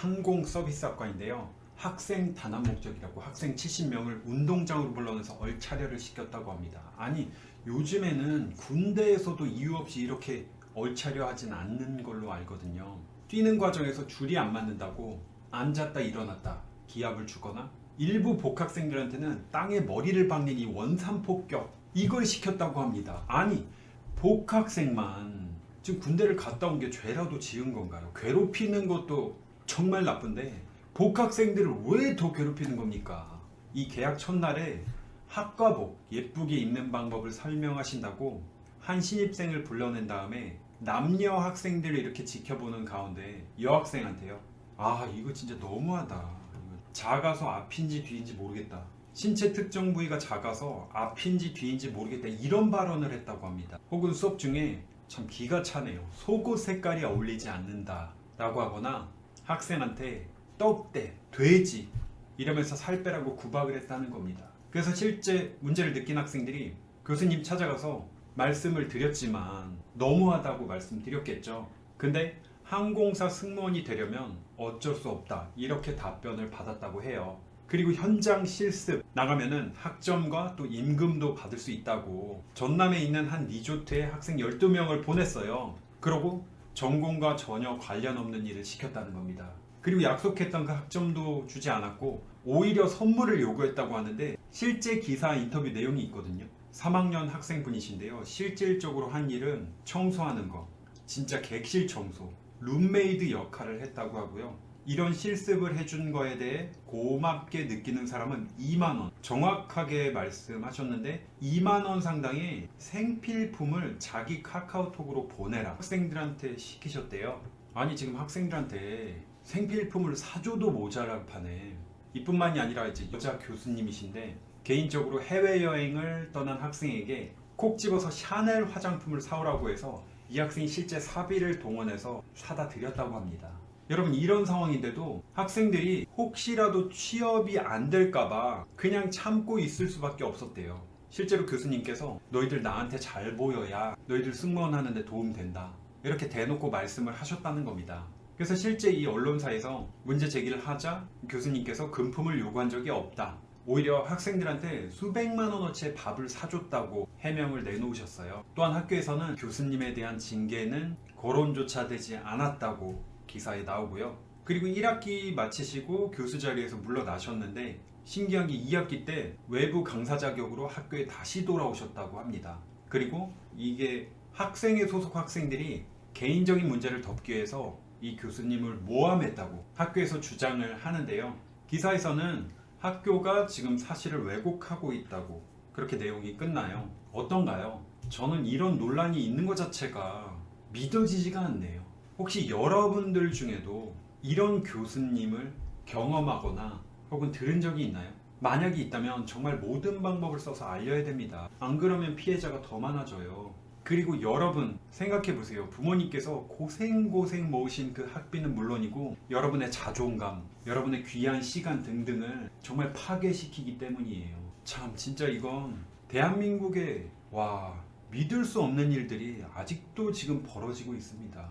항공서비스학과인데요. 학생 단합 목적이라고 학생 70명을 운동장으로 불러내서 얼차려를 시켰다고 합니다. 아니, 요즘에는 군대에서도 이유 없이 이렇게 얼차려 하진 않는 걸로 알거든요. 뛰는 과정에서 줄이 안 맞는다고 앉았다 일어났다 기합을 주거나, 일부 복학생들한테는 땅에 머리를 박는 이 원산폭격, 이걸 시켰다고 합니다. 아니, 복학생만 지금 군대를 갔다 온 게 죄라도 지은 건가요? 괴롭히는 것도 정말 나쁜데 복학생들을 왜 더 괴롭히는 겁니까? 이 개학 첫날에 학과복 예쁘게 입는 방법을 설명하신다고 한 신입생을 불러낸 다음에 남녀 학생들을 이렇게 지켜보는 가운데 여학생한테요, 아 이거 진짜 너무하다, 이거 작아서 앞인지 뒤인지 모르겠다, 신체 특정 부위가 작아서 앞인지 뒤인지 모르겠다, 이런 발언을 했다고 합니다. 혹은 수업 중에 참 기가 차네요. 속옷 색깔이 어울리지 않는다 라고 하거나, 학생한테 떡대, 돼지 이러면서 살 빼라고 구박을 했다는 겁니다. 그래서 실제 문제를 느낀 학생들이 교수님 찾아가서 말씀을 드렸지만 너무하다고 말씀드렸겠죠. 근데 항공사 승무원이 되려면 어쩔 수 없다, 이렇게 답변을 받았다고 해요. 그리고 현장 실습 나가면은 학점과 또 임금도 받을 수 있다고 전남에 있는 한 리조트에 학생 12명을 보냈어요. 그러고 전공과 전혀 관련 없는 일을 시켰다는 겁니다. 그리고 약속했던 그 학점도 주지 않았고 오히려 선물을 요구했다고 하는데, 실제 기사 인터뷰 내용이 있거든요. 3학년 학생분이신데요. 실질적으로 한 일은 청소하는 거, 진짜 객실 청소, 룸메이드 역할을 했다고 하고요. 이런 실습을 해준 거에 대해 고맙게 느끼는 사람은 2만원, 정확하게 말씀하셨는데 2만원 상당의 생필품을 자기 카카오톡으로 보내라 학생들한테 시키셨대요. 아니, 지금 학생들한테 생필품을 사줘도 모자랄 판에, 이뿐만이 아니라 이제 여자 교수님이신데 개인적으로 해외여행을 떠난 학생에게 콕 집어서 샤넬 화장품을 사오라고 해서 이 학생이 실제 사비를 동원해서 사다 드렸다고 합니다. 여러분, 이런 상황인데도 학생들이 혹시라도 취업이 안 될까봐 그냥 참고 있을 수밖에 없었대요. 실제로 교수님께서 너희들 나한테 잘 보여야 너희들 승무원 하는데 도움 된다, 이렇게 대놓고 말씀을 하셨다는 겁니다. 그래서 실제 이 언론사에서 문제 제기를 하자 교수님께서 금품을 요구한 적이 없다, 오히려 학생들한테 수백만 원어치의 밥을 사줬다고 해명을 내놓으셨어요. 또한 학교에서는 교수님에 대한 징계는 거론조차 되지 않았다고 기사에 나오고요. 그리고 1학기 마치시고 교수 자리에서 물러나셨는데 신기한 게 2학기 때 외부 강사 자격으로 학교에 다시 돌아오셨다고 합니다. 그리고 이게 학생회 소속 학생들이 개인적인 문제를 덮기 위해서 이 교수님을 모함했다고 학교에서 주장을 하는데요. 기사에서는 학교가 지금 사실을 왜곡하고 있다고 그렇게 내용이 끝나요. 어떤가요? 저는 이런 논란이 있는 것 자체가 믿어지지가 않네요. 혹시 여러분들 중에도 이런 교수님을 경험하거나 혹은 들은 적이 있나요? 만약에 있다면 정말 모든 방법을 써서 알려야 됩니다. 안 그러면 피해자가 더 많아져요. 그리고 여러분 생각해보세요. 부모님께서 고생 모으신 그 학비는 물론이고 여러분의 자존감, 여러분의 귀한 시간 등등을 정말 파괴시키기 때문이에요. 참 진짜 이건 대한민국에 믿을 수 없는 일들이 아직도 지금 벌어지고 있습니다.